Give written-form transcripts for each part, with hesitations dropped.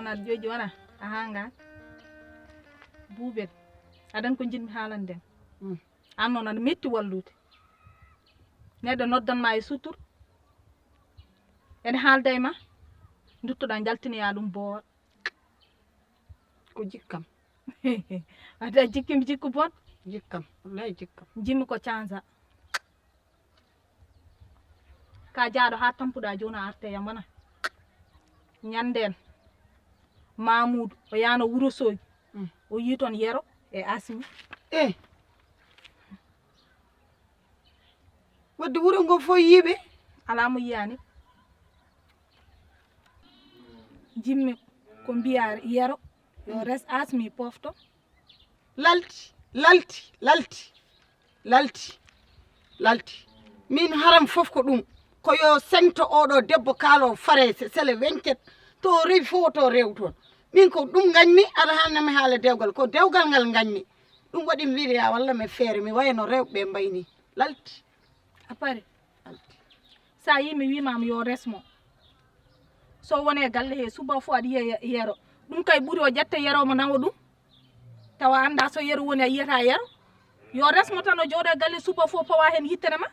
on aɗa joƴƴi wona a hanga buubel aɗan ko jinmi haalande an noon aɗa metti wallude neɗɗo noddanma e sutur ene haalda e ma duttoɗa jaltinoya ɗum boowal ko jikkam wadde a jikkimi jikku bon jikkam wallahi jikkam jimmi ko cansa ka jaaɗo ha tampuɗa joni a arte yam wona ñanden Mamoudou o yano Wourossogui o yi toon Yero e Asmi wadde wuro ngo fof yiiɓe ala mo yiyani jimmi ko mbiya Yero yo res Asmi pofto lalti min haram fof ko ɗum ko yo sengto oɗo debbo kaalo fare sele 27 to rewi fof to rew toon min ko ɗum gañmi aɗa hannami haala dewgal ko dewgal ngal gañmi ɗum waɗi mi wiiya walla mi feere mi wayno rewɓe mbayni lalti a pari sa yimi wimama yo resmo so wone galle he suba fo aɗa yiya Yero ɗum kay ɓuuri o ƴetta Yero mo nawa ɗum tawa anda so Yero woni a yiyata Yero yo resmo tan o jooɗo e galle suba fo pawa hen yittere ma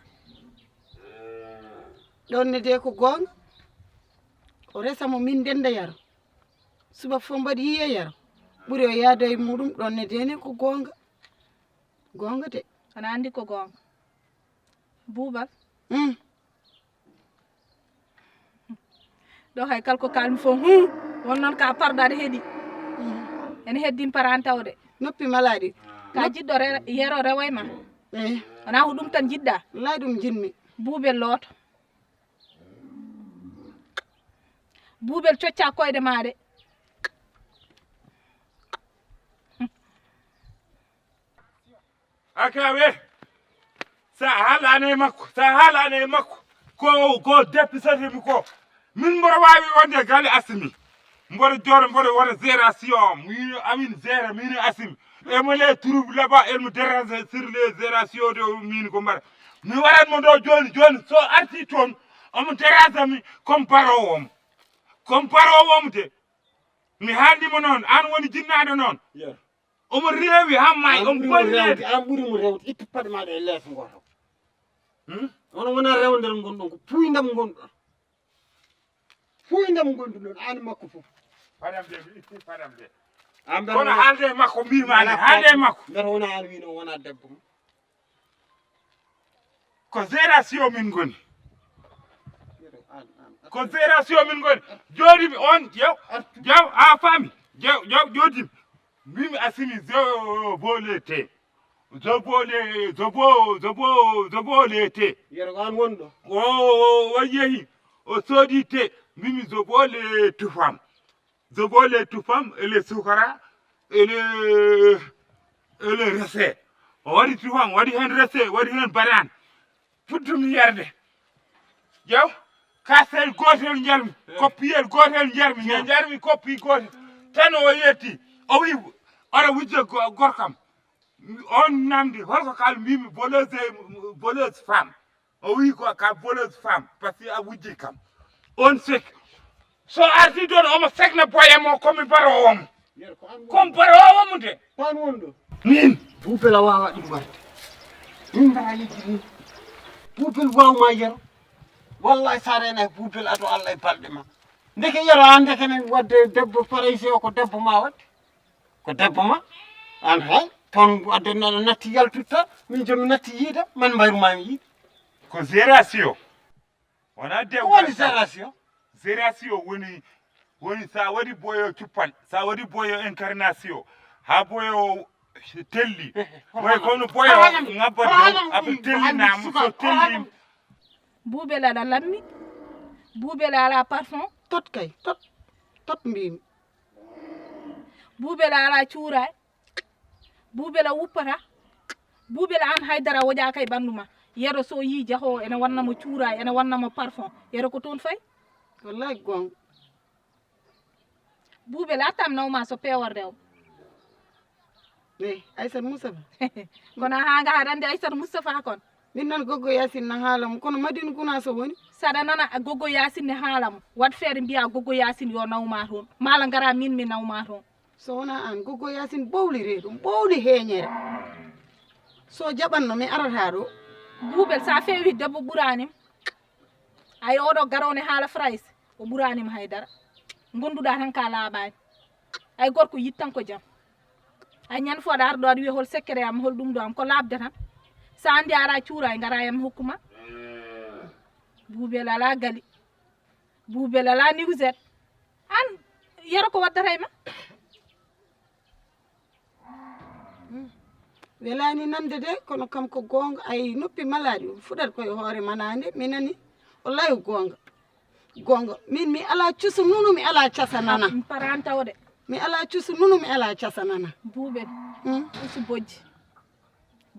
ɗon ne de ko gonga o resamo min ndenda Yaro suba fof mbaɗi yiya Yaro ɓuuri o yaada e muɗum ɗon ne de ne ko gonga de ana andi ko gonga Boubal ɗo hay kalko kalmi fo won noon ka parɗade heeɗi ene heddimi paran tawde noppi malaɗi ka jiɗɗo Yero rewayma wona ko ɗum tan jiɗɗa wallahi ɗum jinmi Boubel looto Boubel cocca koyɗe ma de akawe sa haalani e makko ko deppisatemi ko min mboɗo wawi wonde galle Asmi mboɗo jooɗo mboɗo waɗa gération min amin gére min Asmi emo les trouble là-bas elmo dérange sur les gération de min ko mbaɗa mi waɗatmo ɗo joni so arti toon omo dérange mi comme parowo omo de mi haaldimo noon an woni jinnaɗo noon omo reewi hamma omo gollede an ɓuurimo rewde ittu paɗe maɗa e leeso goto ono wona rewdere gonɗon ko puydam gonɗon puydam gonɗuɗon an makko fof paɗam de mi itti paɗam de an kono haalde makko mbimani haalde makko beto wona an wino wona debbo ko gération min goni jooɗimi on jew a faami jew jooɗimi mbimi Asmi zobolete zobolete Yero ko an wonɗo o yeehi o soodi te mbimi zobole tufam ele sukara ele rese o waɗi tufam waɗi hen rese waɗi hen banane fuddumi yarde jew kasel gotel jarmi koppiyel gotel jarmi ne jarmi koppi gotel tan o yetti o wi oɗa wujja gorkam on namdi holko kal mbimi voleuse femme o wi ko ka voleuse femme par ce que a wujji kam on sek so arti ɗon omo sekna boyemo komi barowomo komi barowomo de ko an wonɗo min Boubel a wawa ɗum warde min mbaɗa yejji ni Boubel wawma Yero wallahi sa rena Boubel aɗo Allah e balɗe ma ndeke Yero an ndekene wadde debbo paraysi o ko debbo ma wadde ko debbo ma an hay toon wadde nono natti yaltutta min jomi natti yiida man mbayrumami yiide ko gération wona ko woni gération woni sa waɗi boyo cuppal sa waɗi boyo incarnation ha boyo telli way kono boyo ngabba dow aɓe tellinama so telli Boubel aɗa lammi Boubel ala parfum tot kay tot mbimi Boubel ala cuuray Boubel a wuppata Boubel an haydara woƴaka e ɓandu ma Yero so yi jahowo ene wannamo cuuray ene wannamo parfum Yero ko toon fayi wallahi gonga Boubel attam nawma so pewor rew eyi Aissata Moustapha kono hanga haɗa andi Aissata Moustapha kon min nan goggo yasin na haalam kono madin kuna so woni saɗa nana goggo yasin ne haalamo wat feere mbiya goggo yasin yo nawma toon mala ngara min mi nawma toon so wona an goggo yasin bowlire ɗum bowli heeñere so jaɓanno mi arata ɗo buubel sa feewi debbo ɓuranim ay oɗo garone haala frays o ɓuranima haydara gonduɗa tan ka laaɓani ay gorko yittan ko jaam ay ñande fo aɗa arɗo aɗa wiya hol secret am hol ɗum ɗo am ko labde tan sa andi ara cuura e ngara yam hokkuma buubel ala gali buubel ala niwset an yero ko waddata e ma welani nande de kono kam ko gonga ay noppi maladi fuɗat koye hoore manande minani wallahi gonga min mi ala cusu nunu mi ala casa nana parantaw de mi ala cusu nunu mi ala casa nana buubel usu bojji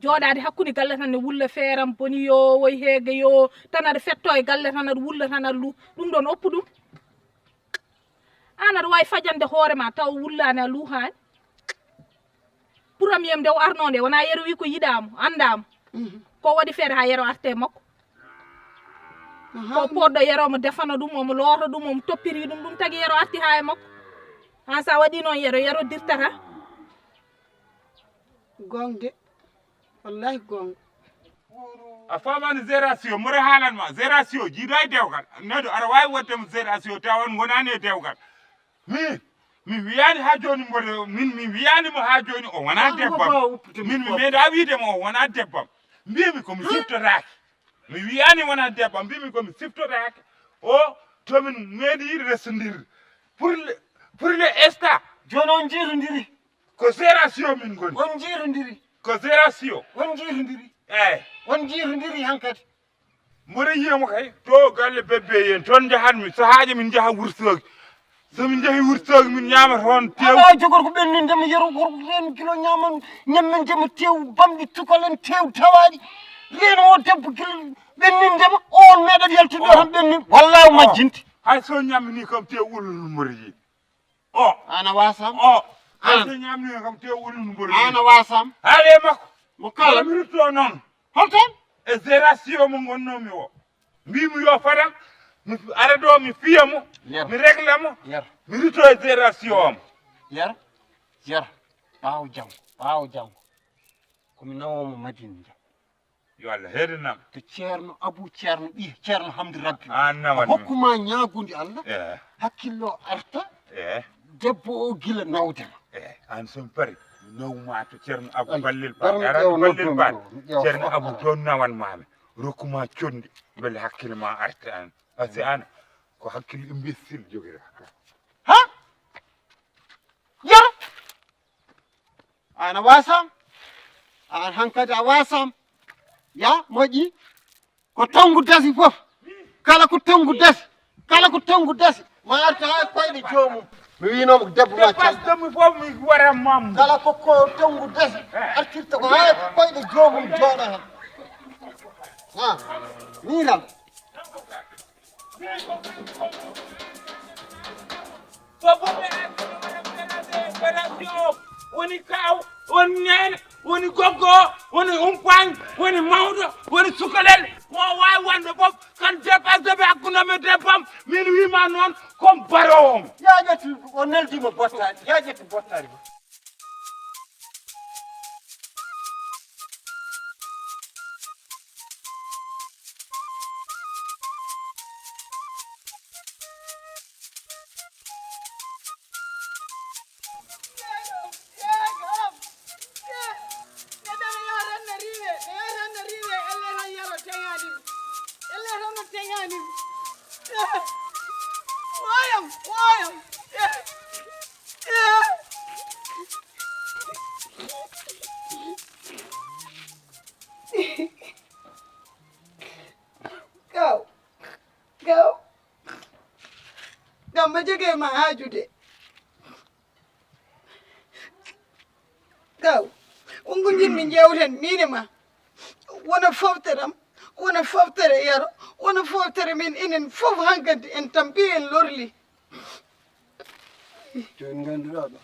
jooɗade hakkude galle tan ne wulla feeram boni yo woy heege yo tan aɗa fetto e galle tan aɗa wulla tan aɗa lu ɗum ɗon oppu ɗum an aɗa wawi fajande hoore ma taw wullani a luuhani premier nde o arno nde wona yero wi ko yiɗamo andamo ko waɗi feere ha yero arte makko ko poɗɗo yero mo defano ɗum omo looto ɗum omo toppiri ɗum tagui yero arti ha e makko han sa waɗi noon yero dirtata gongde wallahi gonga a famani gération mora haalanma gération jiiɗo e dewgal neɗɗo aɗa wawi waddemo gération tawan gonani e dewgal mi wiyani ha joni mboɗo mi wiyanimo ha joni o wona debbam min mi meeɗa wiidemo o wona debbam mbimi komi siftotaki mi wiyani wona debbam mbimi komi siftotaki o tomin meeɗi resodiri pour le instant joni on jiirodiri ko gération min goni on jiirodiri ko gération on jiirodiri eyyi on jiirodiri hankkadi mboɗo yiyamo kay to galle bebbe yen toon jahatmi sahaji min jaaha Wourossogui somin jeehi Wourossogui min ñaama toon tew ala jogor ko ɓennindema yero gorko reen kilo ñaman ñammindema tew bamɗi tukolen tew tawaɗi reen o debbo kilo ɓennindema on meeɗa yaltude tan ɓennin wallahi majjinti hay so ñammini kam tew ulunu mboɗo yiiɗi o ana wasam hay so ñammini kam tew ulunu mboɗo yiiɗi ana wasam haale makko mo kala mi rutto noon holton e gération mo gonnomi o mbimi yo fadam mi ara ɗo mi fiyamo mi régle mo mi rutto e gération am yer ɓaawo janggo komi nawomo madine jam yo Allah heedanam to ceerno abou ceerno ɓiye ceerno hamdi rabbi an nawan hokkuma ñaagude allah e hakkillo arta e debbo o gila nawdema an son pari mi nawma to ceerno abou Ay, ballel darmi paɗe ƴeewa arani ballel noddomi paɗe ɗo, mi ƴeewa. ceerno abou toon nawanmami rokkuma conde beele hakkille ma arta an par ce que an ko hakkille imbécile joguira ha yer ana wasam an hankkadi a wasam ya moƴƴi ko tongu dasi fof kala ko tongu dasi ma arta ha koyɗe jomum mi winomo debbo ma calɗa mi fof mi waran mam kala ko tongu dasi artirta ko ha koyɗe jomum jooɗo hen ha miral woni kaw woni nene woni goggo woni umpagne woni mawɗo woni sukalel mo wawi wonde fof kan dépasse hakkundemi e debbam min wima noon comme barowomo yaƴati o neldima bottari yaƴati bottari Gamba jege ma hajude gaw wongo jinmi jewten mine ma wona foftere yaro wona foftere min enen fof hankkadi en tampi en lorli joni ganduɗa ɗo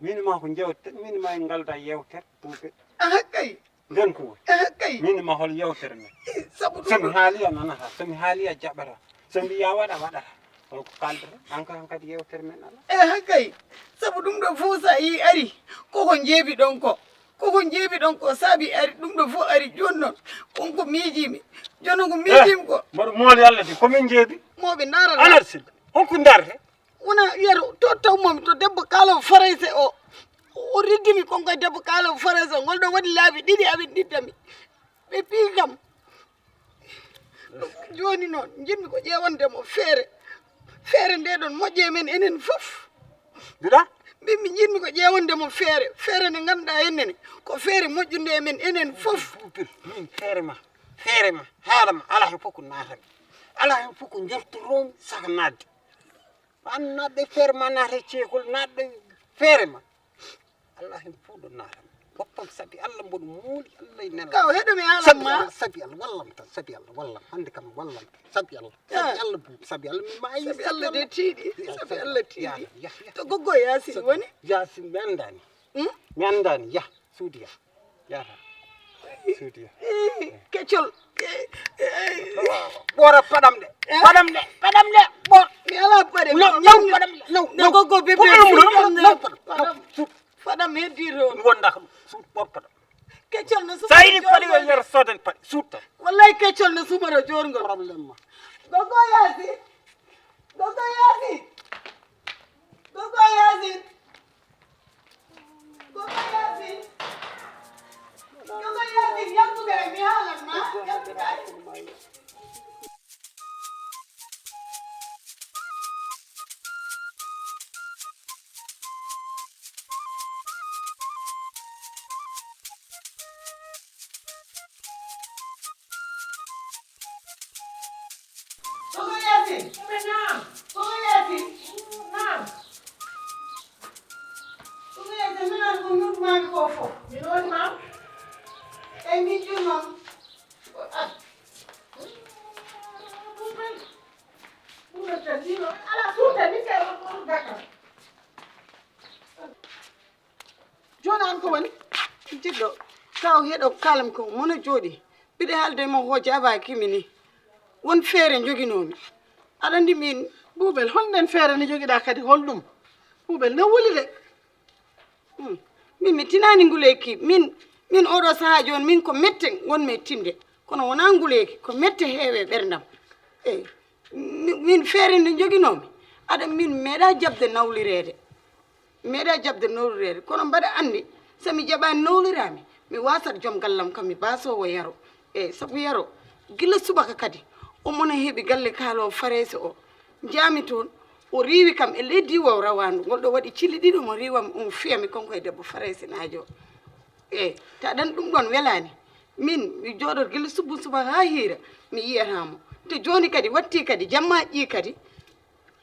min ma ko jewte min ma en galda yewtere Boubel aha kay nden ko woni aha kay min ma hol yewtere men sabu somi haali a nanata somi haali a jaɓata so mbiya waɗa waɗata holko kaldata an kadi yewtere men ala aha kay sabu ɗum ɗo fof sa yi ari koko jeebi ɗon ko koko jeebi ɗon ko saabi ari ɗum ɗo fof ari joni noon wonko miijimi joni ko miijimi ko mboɗo mooli Allah de komin jeebi moɓe ndaara alat silde holko darde wona yero to tawmomi to debbo kaalowo farayse o riddimi konko e debbo kaalowo farayse o ngol ɗo waɗi laabi ɗiɗi aɓe ɗiddami ɓe pii kam joni noon jinmi ko ƴewandemo feere nde ɗon moƴƴe men enen fof mbiɗa mbimi jinmi ko ƴewandemo feere nde ganduɗa hennene ko feere moƴƴude e men enen fof Boubel min feere ma haalama ala hen fof ko natami ala hen fof ko jertoromi saka nadde an natɗo feere ma naata ceekol natɗo feere ma Allah hen fof ɗo natami woppam sabi Allah mboɗo muuli Allah e nela kaw heɗomi haalanma sabi Allah wallam tan sabi Allah wallam hande kam wallam sabi Allah sabi Allah mi maayi sabi Allah de tiiɗi sabi Allah tiiɗi ya to goggo Yasine woni Yasine mi andani ya suudi ya yata suudi ya keccol ɓoora paɗam ɗe ɓoor mi ala paɗe naw goggo bébé faɗam heddi toon wonda ko ɗum suud ɓoor paɗam keccol no sa yiɗi paɗi o yer soden paɗi suud tan wallahi keccol no sumaro jorgol probléme ma goggo Yasine goggo Yasine goggo Yasine goggo Yasine goggo Yasine yaltude mi haalanma yaltude goggo Yasine naam goggo Yasine naam goggo Yasine minan ko nutmami ko fof minon naam e min junnoon Boubel tadino ala suutani ke on dakar joni an ko woni jiɗɗo kaw heɗo kalam ko mono jooɗi mbiɗa haalde mo hooje abakimi ni won feere joguinomi aɗa andi min Boubel holnden feere ne jogiɗa kadi holɗum Boubel ne wuli de min mi tinani nguleyki min oɗo saaha joni min ko mette gonmi e tinde kono wona nguleyki ko mette heewe ɓerdam eyi min feere nde joguinomi aɗa min meeɗa jabde nawlirede kono mbaɗa andi somi jaɓani nawlirami mi wasat joom gallam kam mi basowo yaro eyi saabu yaro gila subaka kadi omona heeɓi galle kaalowo farese o jaami toon o riiwi kam e leydi waw rawandu ngol ɗo waɗi cilli ɗiɗi mo riwam on fiyami konko e debbo farese naajo eyi ta ɗan ɗum ɗon welani min mi jooɗot gila subaka ha hiira mi yiyatamo te joni kadi watti kadi jamma ƴii kadi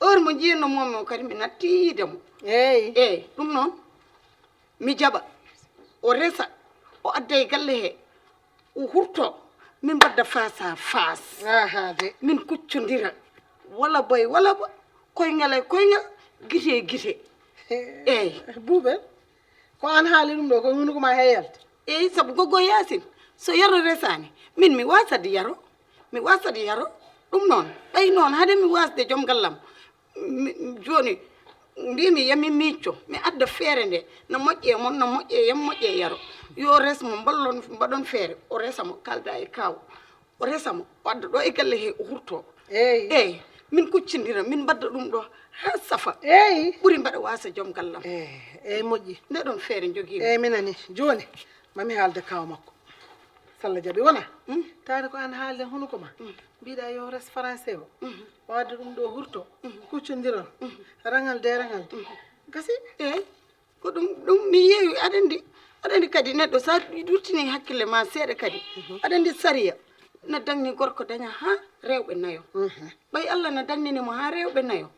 heure mo jiyatno momi o kadi mi natti yiidemo eyi ɗum noon mi jaɓa o resa o adda e galle he o hurto min mbadda face à face de min kuccodira walla boye walla koyngal e koyngal guite e guite eyi Boubel ko an haali ɗum ɗo ko hunduko ma heyalte eyi saabu goggo Yasine so yaro resani min mi wasade yaro ɗum noon ɓay noon haade mi wasde joom gallam joni mbimi yami micco mi adda feere nde no moƴƴe moon no moƴƴe yam moƴƴe yaro yo resmo mbaɗon feere o resamo kalda e kaw o resamo o adda ɗo e galle he o hurto eyi min kuccodira min mbadda ɗum ɗo ha safa ɓuuri mbaɗa wasa joom gallam eyi moƴƴi nde ɗon feere joguimi eyi minani joni mami haalde kaw makko Salla jaaɓi wona taade ko an haalde hunuko ma mbiɗa yo res français o o adda ɗum ɗo hurto kuccodiron rangal de rangal gasi eyi ko ɗum mi yeewi aɗa andi kadi neɗɗo sa durtini hakkille ma seeɗa kadi aɗa andi sariya no dangni gorko daña ha rewɓe nayo ɓay Allah no dangninimo ha rewɓe nayo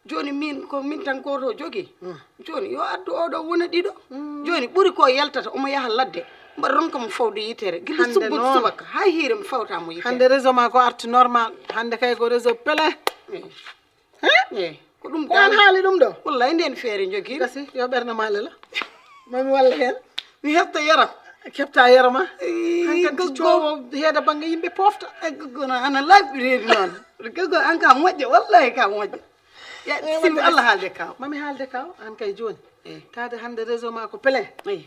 joni min ko min tan goto jogui joni yo addu oɗo wona ɗiɗo joni ɓuuri ko yaltata omo yaha ladde mbaɗa ronka mo fawde yitere guila subbut subaka ha hiire mi fawtamo yitere hande réseau ma ko arti normal hande kay ko réseau plein eyi ko ɗum ko an haali ɗum ɗo wallahi nden feere jogii gasi yo ɓernde maale la mami walla hen mi hefta yaram keɓta yarama Ii, hankkadi goggo. cowo heeda banggue yimɓe pofta goggono ana laaɓireedi noon goggo an ka moƴƴo wallahi ka moƴƴo ya simbi allah haalde kaw mami haalde kaw an kay joni eyi tade hande réseau ma ko plein eyi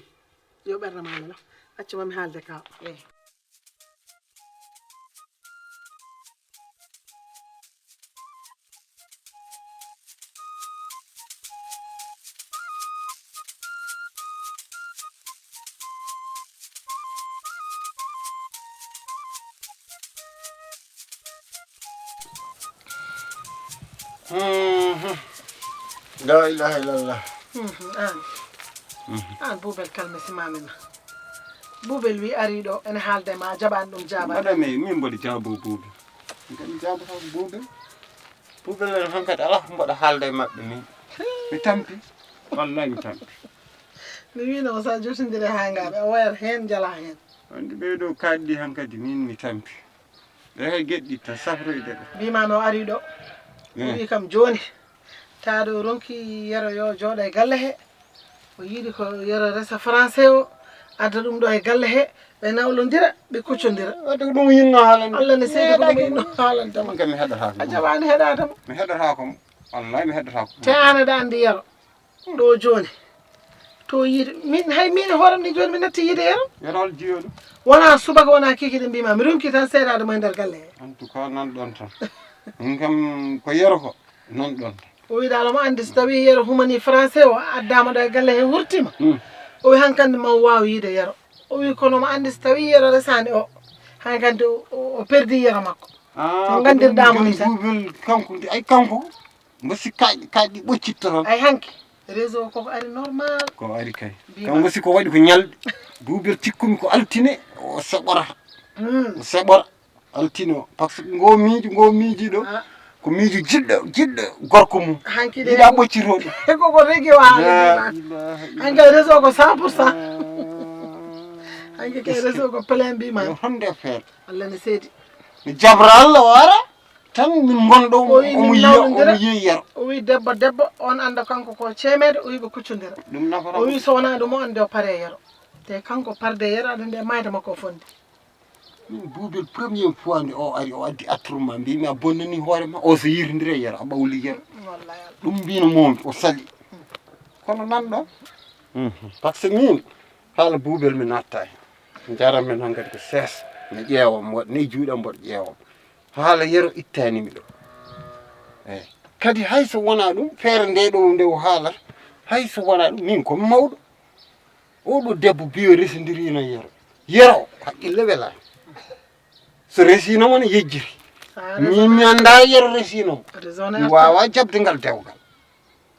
yo ɓernde maale la accu mami haalde kaw eyi la ilaha illallah an Boubel kalmisimami ma Boubel wi ari ɗo ene haalde ma jaɓani ɗum jaabani madame min mboɗo jaabo buuɓe mi jaabata buuɓe buuɓe len han kadi ala ko mboɗo haalde e maɓɓe min mi tampi wallahi mi tampi mi wino sa jotodire ha ngaɓe a wayat hen jala hen wonde ɓeeɗo kaaɗɗi han kadi min mi tampi ɓe geɗɗi tan safroyde ɓe mbimami o ari ɗo o wi kam joni taade o ronki yero yo jooɗo e galle he o yiiɗi ko yero resa français o adda ɗum ɗo e galle he ɓe nawlodira ɓe kuccodira wadde ko ɗum yinno haalande allah ne seedi ko ɗum yinno haalantama ɗum kam mi heɗotako a jaɓani heɗatamo mi heɗotako mo wallahi mi heɗotako te an aɗa andi yero ɗo joni to yiide min hay min hooram ni joni mi natti yiide yero yerol jiyoɗo wona subaka wona kiki ɗe mbima mi ronki tan seeɗade mo e nder galle he en tout cas nan ɗon tan min kam ko yero ko non ɗon tan o wi dal omo andi so tawi yero humani français o addama ɗo e galle he wurtima o wi hankkandi ma wawi yiide yero o wi kono mo andi so tawi yero resani o hankkandi o perdi yero makko no gandirɗamo ni tan buubel kanko ay kanko mbo sikkaji kaɗɗi ɓoccitta tan ay hanki réseau koko ari normal ko ari kay kam mbo sikko waɗi ko ñalɗi buubel cikkumi ko altine o seɓorata o seɓora altine o par ce que ngo miiji ɗo ko miijo jiɗɗo gorko mum hanki de yiɗa ɓoccito ɗum koko régui o haali hanki kay réseau ko 100% hanki kay réseau ko plein mbima honde feere allah ne seedi mi jabra allah o ara tan min gonɗo omo yiya yero o wi debbo on anda kanko ko ceemede o wi ɓe kuccodira ɗum nafata o wi so wona ɗum o andi o paare yero te kanko parde yero aɗa nde mayde makko o fonde min buubel premiére fois nde o ari o addi attrouma mbimi a bonnani hoorema o so yirdiri e yero a ɓawli yero wallahi ɗum mbino momi o sali kono nanɗo par ce que min haala buubel mi natta hen jaram men han kadi ko seesa mi ƴeewa mi waɗa nayi juuɗam mboɗo ƴeewa haala yero ittanimi ɗo eyyi kadi hayso wona ɗum feere nde ɗo nde o haalata hayso wona ɗum min komi mawɗo oɗo debbo biyo resodirino yero haqqille welani so resinomo ne yejjiri min mi anda yero resinomo mi wawa jabde ngal dewgal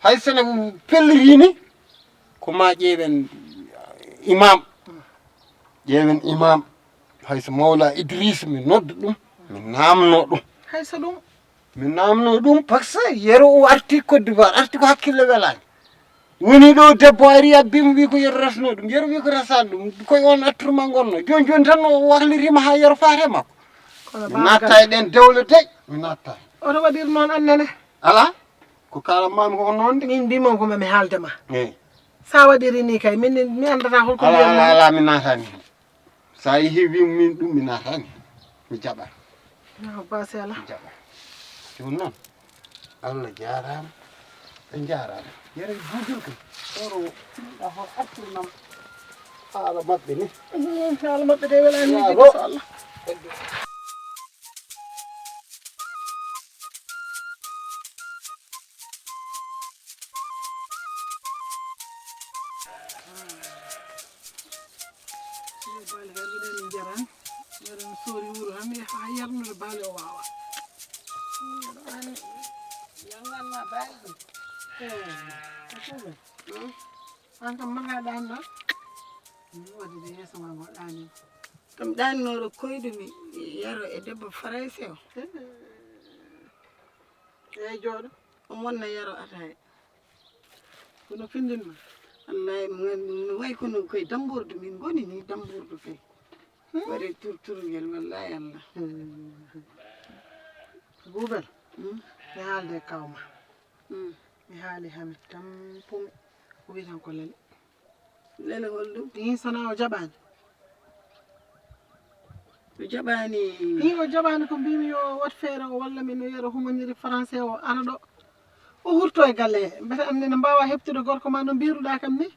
hay sene pellirini ko ma ƴeewen imam hayso mawla idrissa mi nodda ɗum mi namno ɗum hayso ɗum mi namno ɗum par ce que yero o arti Côte d'Ivoire arti ko hakkille welani woni ɗo debbo ari abbimo wi ko yero resno ɗum yero wi ko resani ɗum koye on attourma gonno joni tan o wahlirima ha yero faate makko mi natta e ɗen dewle deƴ mi natta oto waɗir noon annene ala ko kalanmami koko noon de min mbimon ko mami haaldema eyyi sa waɗiri ni kay min mi andata holko mbiyatma ala mi natani hen sa yeehi wimo min ɗum mi natani hen mi jaɓat basi ala mi jaɓat joni noon allah jarama ɓe jarama yere buujel kam oro ɗa ho artirnam haala maɓɓe ni haala maɓɓe de welani Yaaro. yiɗi so allah baali herɓe min jarani yeɗen soori wuuro tan mi yaha yarnude baali o wawa yanganma baali ɗum an kam maga ɗani ɗon waɗi de yeeso ma goɗɗani ɗum ɗanninoɗo koydumi yero e debbo français o eyyi jooɗo o monna yero ataye kono findinma wallahi mi way kono koye dambourdu min goni ni dambourdu kay waɗi turturgel wallahi allah Boubel mi haalde kawma mi haali Hamid tan pumi o wi tan ko lele lele holɗum ɗin sana o jaɓani o jaɓani ɗin o jaɓani ko mbimi yo wat feere o walla min no yero humaniri français o ara ɗo o hurto e galle he mbete andi no mbawa heɓtude gorko ma no mbiruɗa kam ni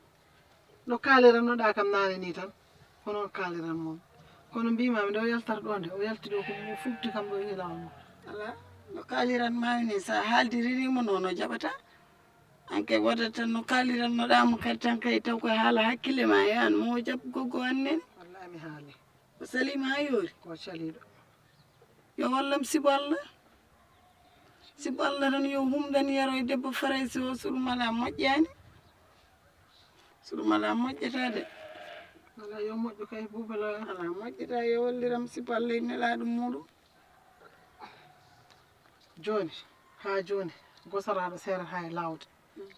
no kaalirannoɗa kam nane ni tan hono kaaliran moon kono mbimami nde o yaltata ɗo nde o yalti ɗo ko fufti kam ɗo e lawol mo ala no kaaliran mami ni sa haaldirinimo noon o jaɓata an kay waɗata tan no kaalirannoɗamo kadi tan kay taw koye haala hakkille ma e an mo jaɓ goggo annene wallahi mi haali o salima ha yoori ko caliɗo yo wallam sibo Allah tan yo humdan yaro e debbo faraysi o surmala moƴƴani surmala moƴƴetade wala yo moƴƴo kay bubalo ala moƴƴita yo walliram sibo Allah e nelaɗum muɗum joni ha joni gosaraɗo seerat ha e lawde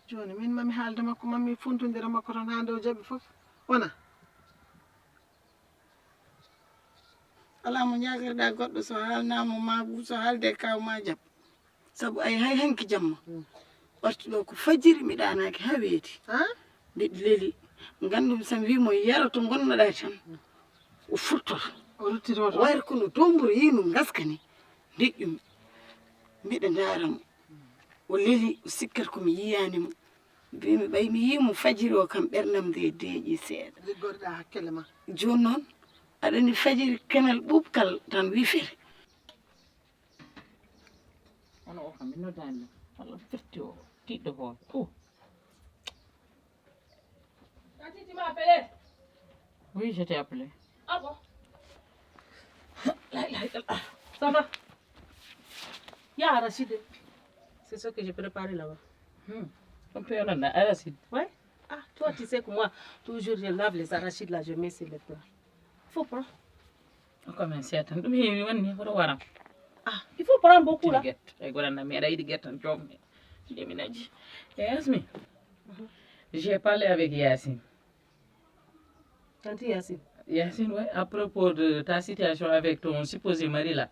joni min mami haalde makko mami funtodira makko tan hande o jaaɓi foof wona ala mo ñaguirɗa goɗɗo so haalnamo ma so haalde kaw ma jaab saabu ay hay hanki jamma ɓarti ɗo ko fajiri mi ɗanaki ha weeti ndeɗi leeli gandu somi wimo yaro to gonnoɗa tan o furtoto o ruttitoto wayri kono domburu yino gaskani deƴƴumi mbiɗa daramo o leeli o sikkat komi yiyanimo mbimi ɓay mi yimo fajiri o kam ɓerdam nde deeƴi seeɗa liggorɗa hakkille ma joni noon aɗani fajiri kenal ɓuɓkal tan wifere ono o kam mi noddani walla firti o tiɗɗo hoore Tati, tu m'as appelé? oui je t'ai appelé Ah bon? Ça va? Il y a Arachide. C'est ce que j'ai préparé là-bas. on peut en arachide Ouais? Ah, toi, tu sais que moi, toujours, je lave les arachides là, je mets sur le plat. Faut prendre. comme seetan ɗum heewi wonni hoto waram Ah, il faut prendre beaucoup là. tiɗi guet ay goɗanna mi aɗa yiɗi guet tan jommi jeminaji e Yasmin j'ai parlé avec Yacine Tanti Yassine. Yacine ouais à propos de ta situation avec ton supposé mari là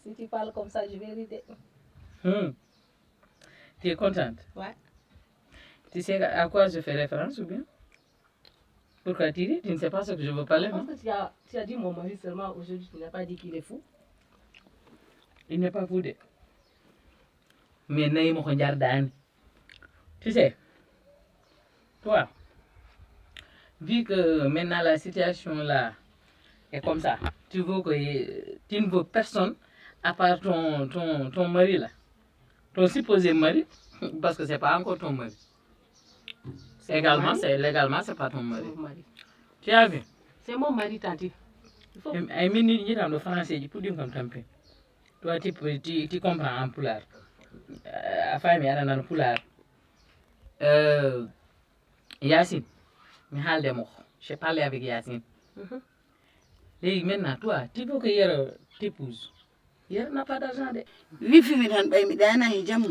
Si tu parles comme ça, je vais rire. tu es contente Ouais. tu sais à quoi je fais référence ou bien pourquoi tu ris tu ne sais pas ce que je veux parler non Parce que tu as dit mon mari seulement aujourd'hui, tu n'as pas dit qu'il est fou. il n'est pas fou de mais nayi mo ko jardani tu sais toi vu que maintenant la situation là est comme ça tu veux que tu ne veux personne à part ton mari là ton supposé mari parce que c'est pas encore ton mari légalement c'est pas ton C'est mari mon mari. tu as vu C'est mon mari, Tanti. Il faut... ay min ni ñitam ɗo français ji puɗɗim kam tampi toi tu comprends en pulaar a faami aɗa nana pulaar Yacine mi haaldemo ko j'ai parlé avec Yacine léegi maintenant toi tu veux que Yero t'épouse Yero n'a pas d'argent de wifimi tan ɓay mi ɗana e jammo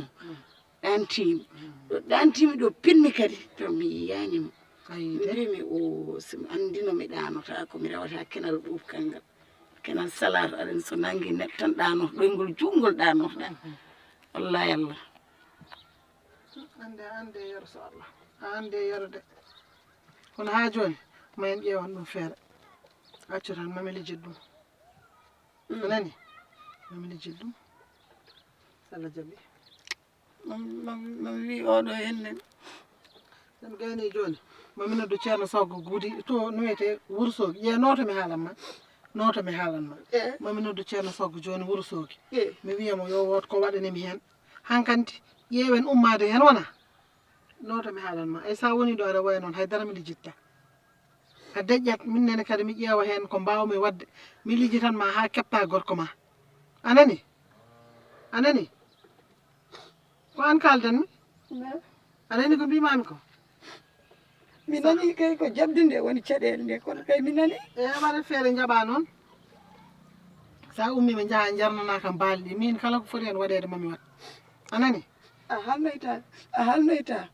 ɗantimi ɗo pinmi kadi to mi yiyanimo mi mbimi o somi andino mi ɗanota ko mi rewata kenal ɓuɓkal ngal kenal salat aɗen so nangi neɗɗo tan ɗanoto ɗoygol jungol ɗanotoɗa wallahi Allah ande yero so Allah ande yero de kono ha joni ma en ƴeewan ɗum feere accu tan mami lijjit ɗum anani mami lijjit ɗum Allah jaɓi mami wi oɗo henne ɗum gayni joni mami noddu ceerno soggo guudi to no wiyete Wourossogui ƴee noto mi haalanma mami noddu ceerno soggo joni Wourossogui mi wiyamo yo woot ko waɗanimi hen hankanti ƴeewen ummade hen wona noto mi haalanma ay sa woni ɗo aɗa way noon haydara mi lijjitta a deƴƴat minnene kadi mi ƴeewa hen ko mbawmi wadde mi lijjitanma ha kepta gorko ma anani ko an kaldanmi anani ko mbimami ko mi nani kay ko jabde nde woni caɗele nde kono kay mi nani e waɗat feere jaɓa noon sa ummi ɓe jaaha jarnana kam baali ɗi min kala ko foti hen waɗede mami wat anani a halnoyta